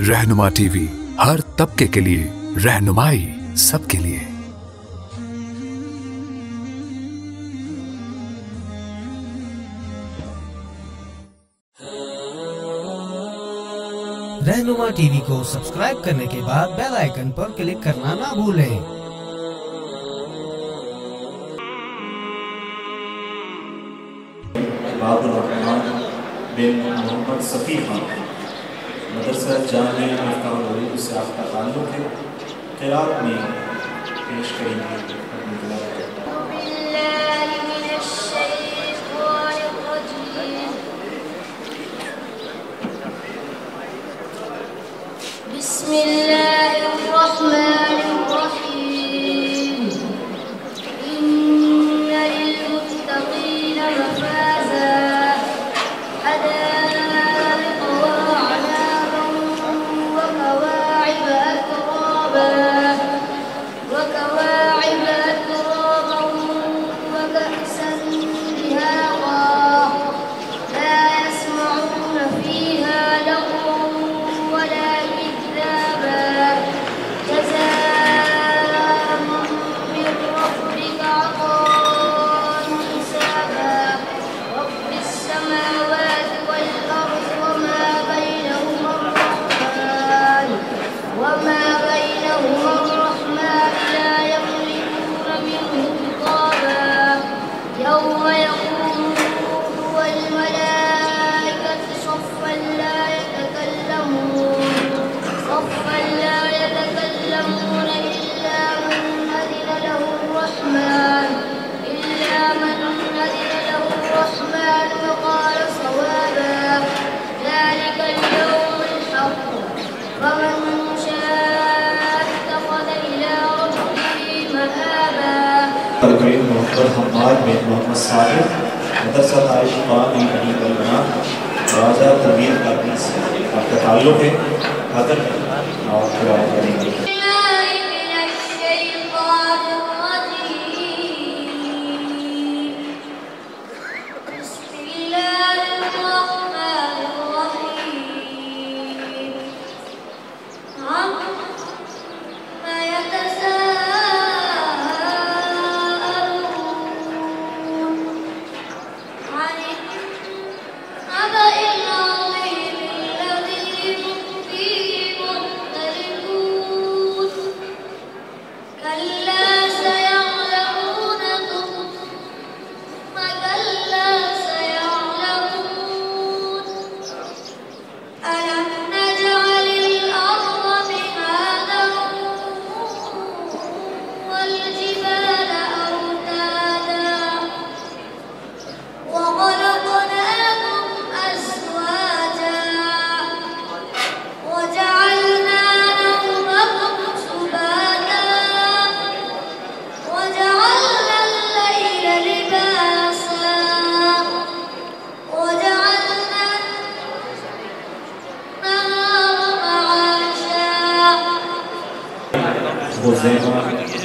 रहनुमा टीवी, हर तबके के लिए रहनुमाई सबके लिए। रहनुमा टीवी को सब्सक्राइब करने के बाद बेल आइकन पर क्लिक करना ना भूलें। बाबुर रहमान बिन मोहम्मद सफ़ी खान, मदरसा जामिया मिफ्ताहुल से आपका ताल्लुक़ है। क़िरात में पेश करेंगे बिस्मिल्लाहिर्रहमानिर्रहीम। इन्न लिल्मुत्तक़ीन मफ़ाज़ा हदाइक़ व अअनाबन व कवाइब अतराबा व कअसन दिहाक़ा ला यस्मऊन फ़ीहा लग़वन वला हमाद बिन मोहम्मद साहिब, मदरसा तारिश क़ुरान करीम अलबना राजा तमीर काबी से आपका ताल्लुक़ है। हज़रत और क़िरात करेंगे।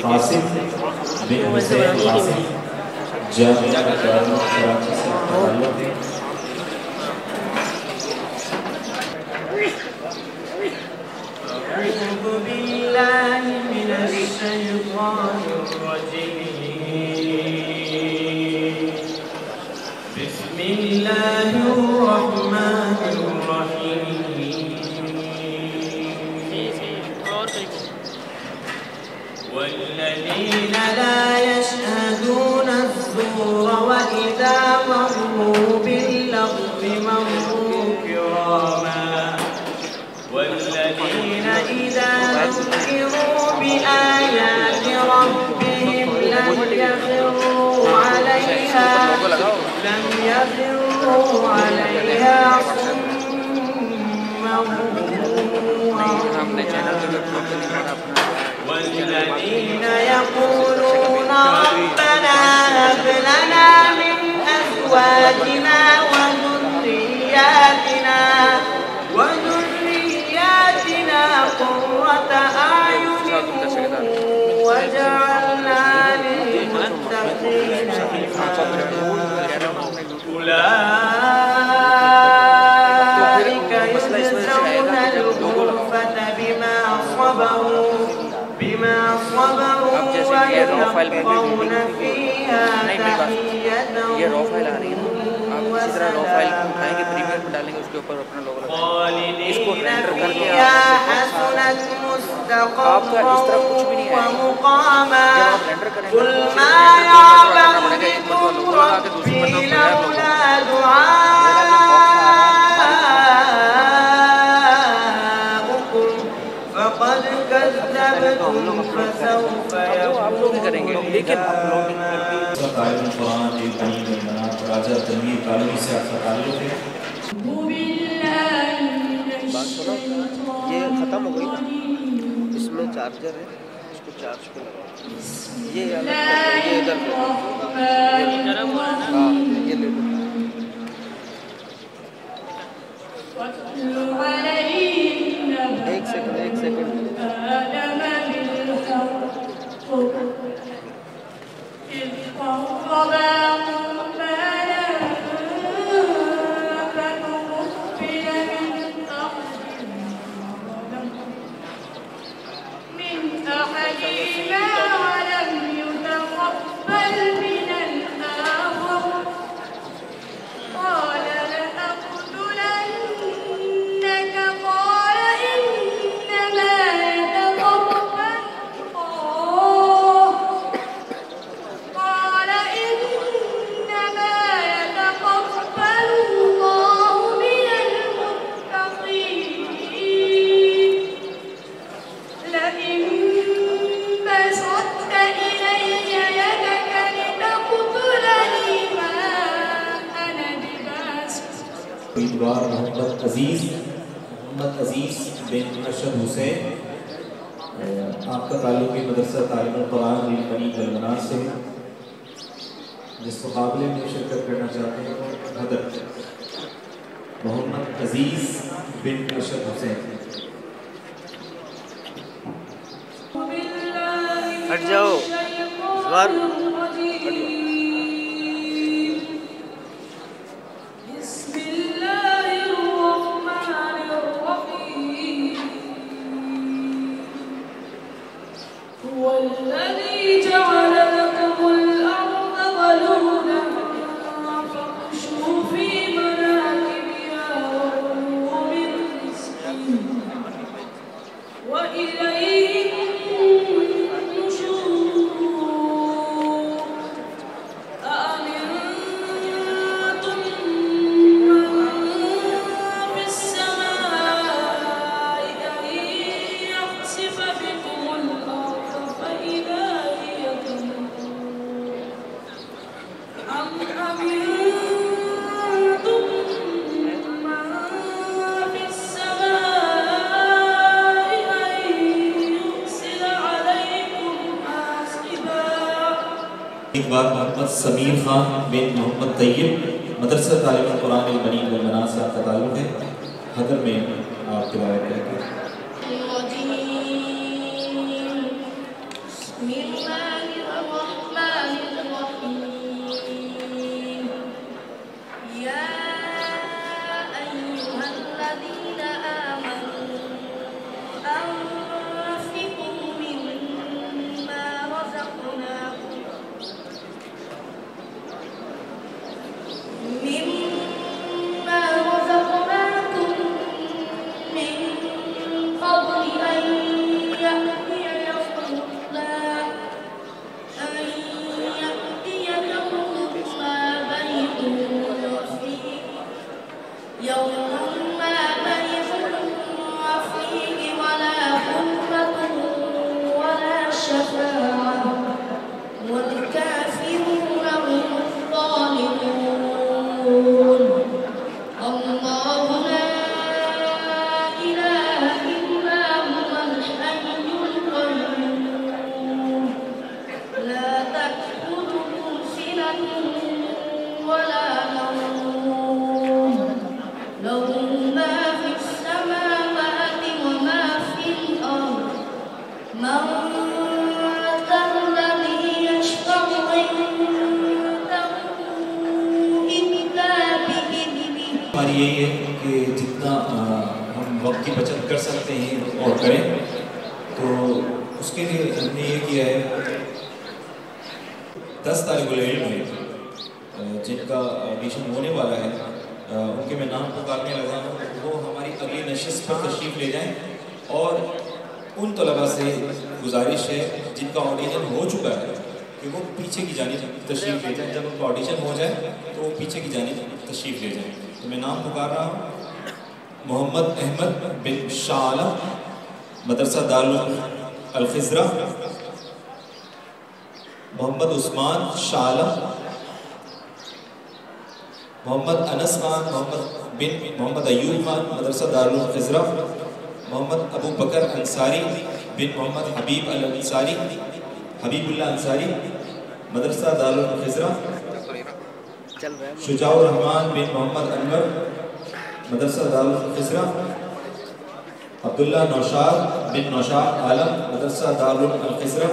कासिम बिन हुसैन कासिम, जामिया कराची से ताल्लुक़ है। अऊज़ु बिल्लाहि मिनश शैतानिर रजीम। बिस्मिल्लाहिर रहमानिर रहीम। والذين لا يشهدون الزور وإذا مروا باللغو مروا كراما والذين إذا ذكروا بآيات ربهم لم يخروا عليها صما والذين يقولون ربنا هب لنا من أزواجنا وذرياتنا قرة أعين واجعلنا للمتقين إماما. أولئك يجزون الغرفة صبروا بما صبروا ويلقون فيها تحية خالدين فيها حسنت مستقرا ومقاما قل ما يعبأ بكم ربي لولا دعاؤكم فقد كذبتم فسوف يكون राजा तनवीर कालवी से आपका ताल्लुक है। ये ख़त्म हो गई ना, इसमें चार्जर है, इसको चार्ज पे लगा, ये अलग कर दो, ये इधर कर दो, हाँ ये ले लो। एक सेकंड उम्मीदवार मोहम्मद अजीज़ बिन अरशद हुसैन, आपका ताल्लुक़ मदरसा तालीमुल कुरान बनी गलमनास से, जिस मुकाबले में शिरकत करना चाहते हैं हज़रत मोहम्मद अजीज़ बिन अरशद हुसैन। हट जाओ बार। والذي جعل لكم الأرض ظلولا فامشوا في مناكبها وكلوا من رزقه وإليه النشور أأمنتم من في السماء أن يخسف بكم الأرض فإذا هي تمور أم أمنتم من في السماء أن يرسل عليكم حاصبا। एक बार मोहम्मद समीर खान बिन मोहम्मद तैयब, मदरसा तालीमुल कुरान बनी गलमनास से आपका ताल्लुक है। हदर में आप तिलावत करेंगे। हमारी यही है कि जितना हम वक्त की बचत कर सकते हैं और करें। तो उसके लिए हमने ये किया है 10 तालिबुल इल्म हैं जिनका एडमिशन होने वाला है, उनके मैं नाम पुकारने लगा हूँ। वो हमारी अगली नशिस्त पर तशरीफ़ ले जाएं और उन तलबा से गुजारिश है जिनका ऑडिशन हो चुका है कि वो पीछे की जानिब तशरीफ़ ले जाएं। जब उनका ऑडिशन हो जाए तो वो पीछे की जानिब तशरीफ़ ले जाएं। तो मैं नाम पुकार रहा हूँ। मोहम्मद अहमद बिन शाह आलम, मदरसा दारुल अल-खिज़रा। मोहम्मद उस्मान शाह आलम, मोहम्मद अनस खान बिन मोहम्मद अयूब खान, मदरसा दारुल खिज़रा। मोहम्मद अबू बकर अंसारी बिन मोहम्मद हबीब अल अंसारी, हबीबुल्लाह अंसारी, मदरसा दारुल खिज़रा। शुजाउर रहमान बिन मोहम्मद अनवर, मदरसा दारुल खिज़रा। अब्दुल्ला नौशाद बिन नौशाद आलम, मदरसा दारुल खिज़रा।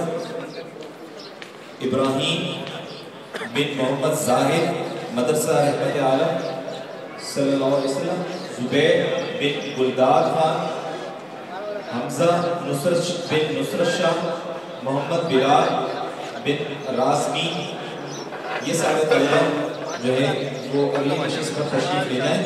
इब्राहीम बिन मोहम्मद ज़ाहिद, मदरसा रहमत आलम सल्लल्लाहु अलैहि वसल्लम। ज़ुबैर बिन गुलदार खान, हमज़ा नुसरत बिन नुसरत शाह, मोहम्मद बिलाल बिन राज़मी। ये सारे तलबा जो है वो अगली नशिस्त पर तशरीफ़ ले जाएं।